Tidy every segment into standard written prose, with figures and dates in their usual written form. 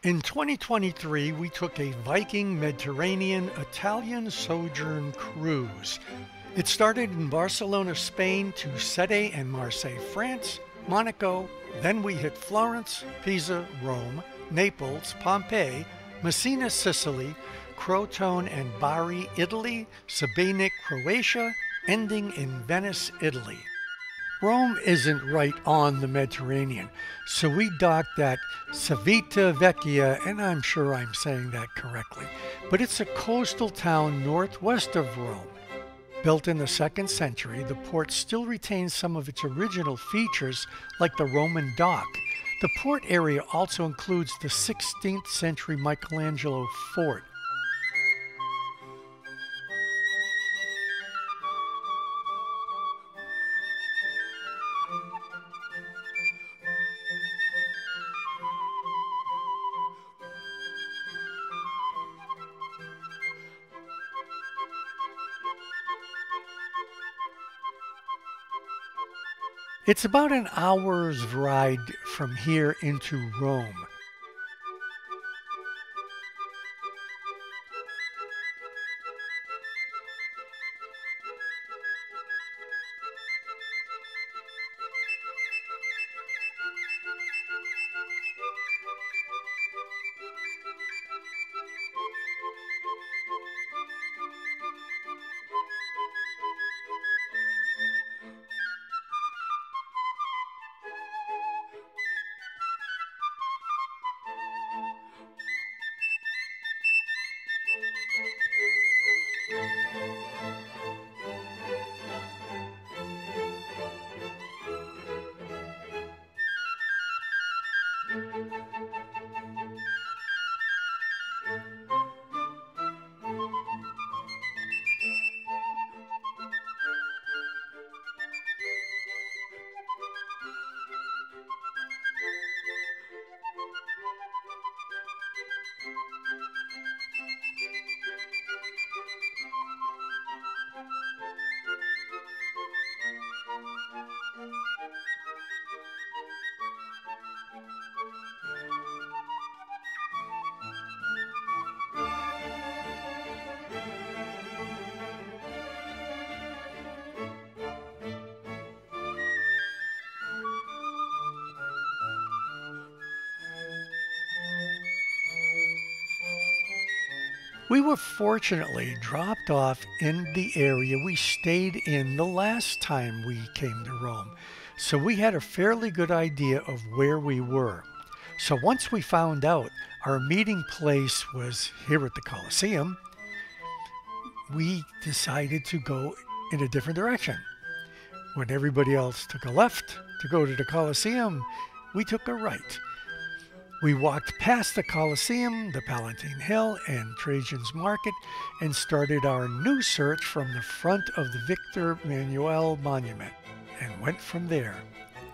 In 2023, we took a Viking Mediterranean Italian Sojourn cruise. It started in Barcelona, Spain to Sète and Marseille, France, Monaco, then we hit Florence, Pisa, Rome, Naples, Pompeii, Messina, Sicily, Crotone and Bari, Italy, Šibenik, Croatia, ending in Venice, Italy. Rome isn't right on the Mediterranean, so we docked at Civitavecchia, and I'm sure I'm saying that correctly, but it's a coastal town northwest of Rome. Built in the 2nd century, the port still retains some of its original features like the Roman dock. The port area also includes the 16th century Michelangelo fort. It's about an hour's ride from here into Rome. We were fortunately dropped off in the area we stayed in the last time we came to Rome, so we had a fairly good idea of where we were. So once we found out our meeting place was here at the Colosseum, we decided to go in a different direction. When everybody else took a left to go to the Colosseum, we took a right. We walked past the Colosseum, the Palatine Hill, and Trajan's Market, and started our new search from the front of the Victor Emmanuel Monument, and went from there.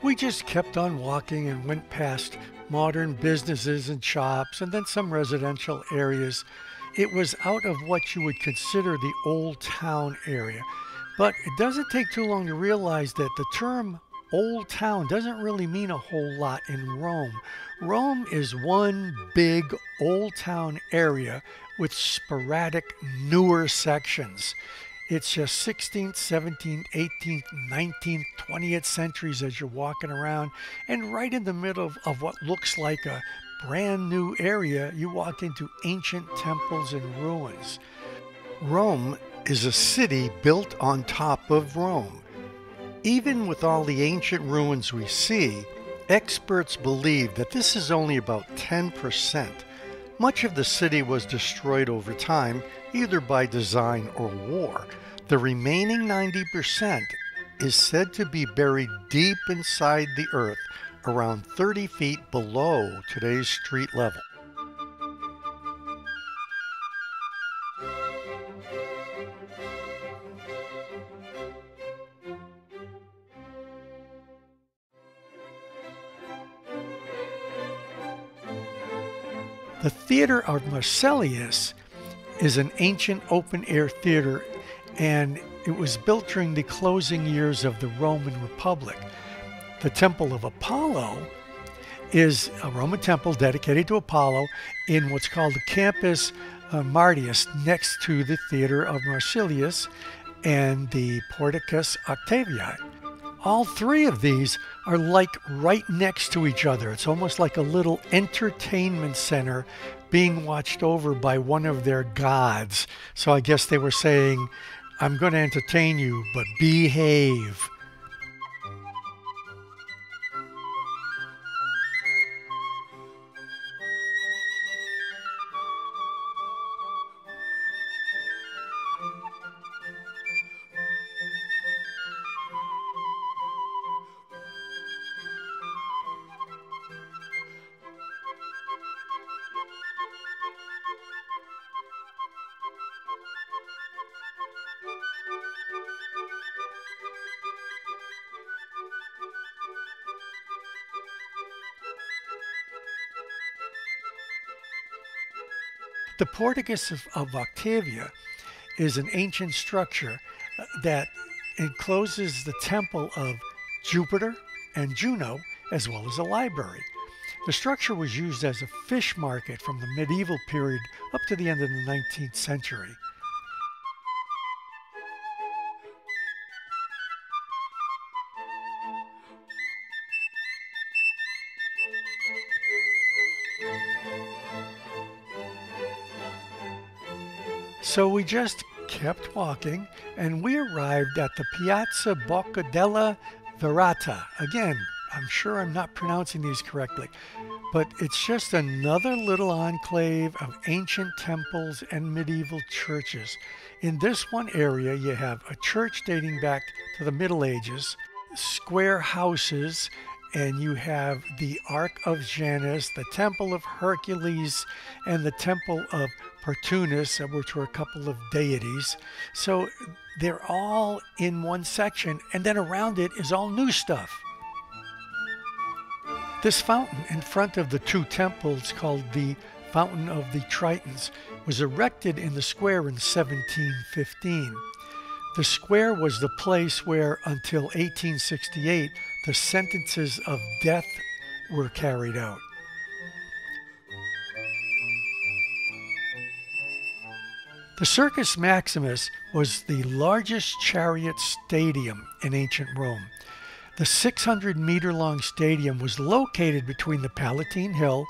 We just kept on walking and went past modern businesses and shops, and then some residential areas. It was out of what you would consider the Old Town area, but it doesn't take too long to realize that the term Old Town doesn't really mean a whole lot in Rome. Rome is one big Old Town area with sporadic newer sections. It's just 16th, 17th, 18th, 19th, 20th centuries as you're walking around, and right in the middle of what looks like a brand new area, you walk into ancient temples and ruins. Rome is a city built on top of Rome. Even with all the ancient ruins we see, experts believe that this is only about 10%. Much of the city was destroyed over time, either by design or war. The remaining 90% is said to be buried deep inside the earth, around 30 feet below today's street level. The Theater of Marcellus is an ancient open-air theater, and it was built during the closing years of the Roman Republic. The Temple of Apollo is a Roman temple dedicated to Apollo in what's called the Campus Martius, next to the Theater of Marsilius and the Porticus Octaviae. All three of these are like right next to each other. It's almost like a little entertainment center being watched over by one of their gods. So I guess they were saying, I'm going to entertain you, but behave. The Porticus of Octavia is an ancient structure that encloses the temple of Jupiter and Juno, as well as a library. The structure was used as a fish market from the medieval period up to the end of the 19th century. So we just kept walking and we arrived at the Piazza Bocadilla Verata. Again, I'm sure I'm not pronouncing these correctly, but it's just another little enclave of ancient temples and medieval churches. In this one area, you have a church dating back to the Middle Ages, square houses, and you have the Ark of Janus, the Temple of Hercules, and the Temple of Portunus, which were a couple of deities. So they're all in one section, and then around it is all new stuff. This fountain in front of the two temples, called the Fountain of the Tritons, was erected in the square in 1715. The square was the place where, until 1868, the sentences of death were carried out. The Circus Maximus was the largest chariot stadium in ancient Rome. The 600-meter-long stadium was located between the Palatine Hill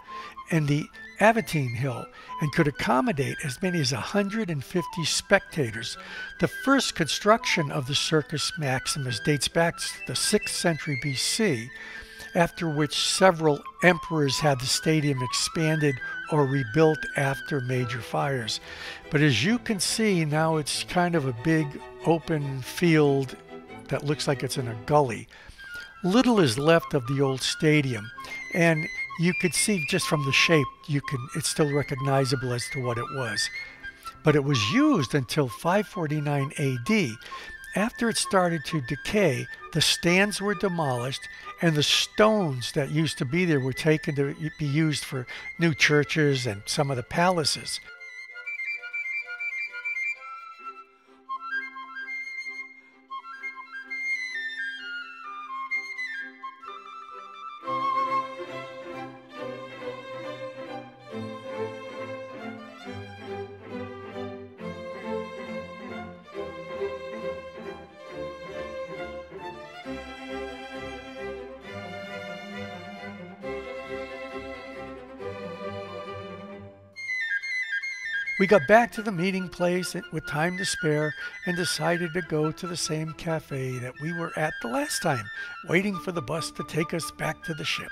and the Aventine Hill and could accommodate as many as 150 spectators. The first construction of the Circus Maximus dates back to the 6th century BC, after which several emperors had the stadium expanded or rebuilt after major fires. But as you can see, now it's kind of a big open field that looks like it's in a gully. Little is left of the old stadium, and you could see just from the shape, it's still recognizable as to what it was. But it was used until 549 AD. After it started to decay, the stands were demolished and the stones that used to be there were taken to be used for new churches and some of the palaces. We got back to the meeting place with time to spare and decided to go to the same cafe that we were at the last time, waiting for the bus to take us back to the ship.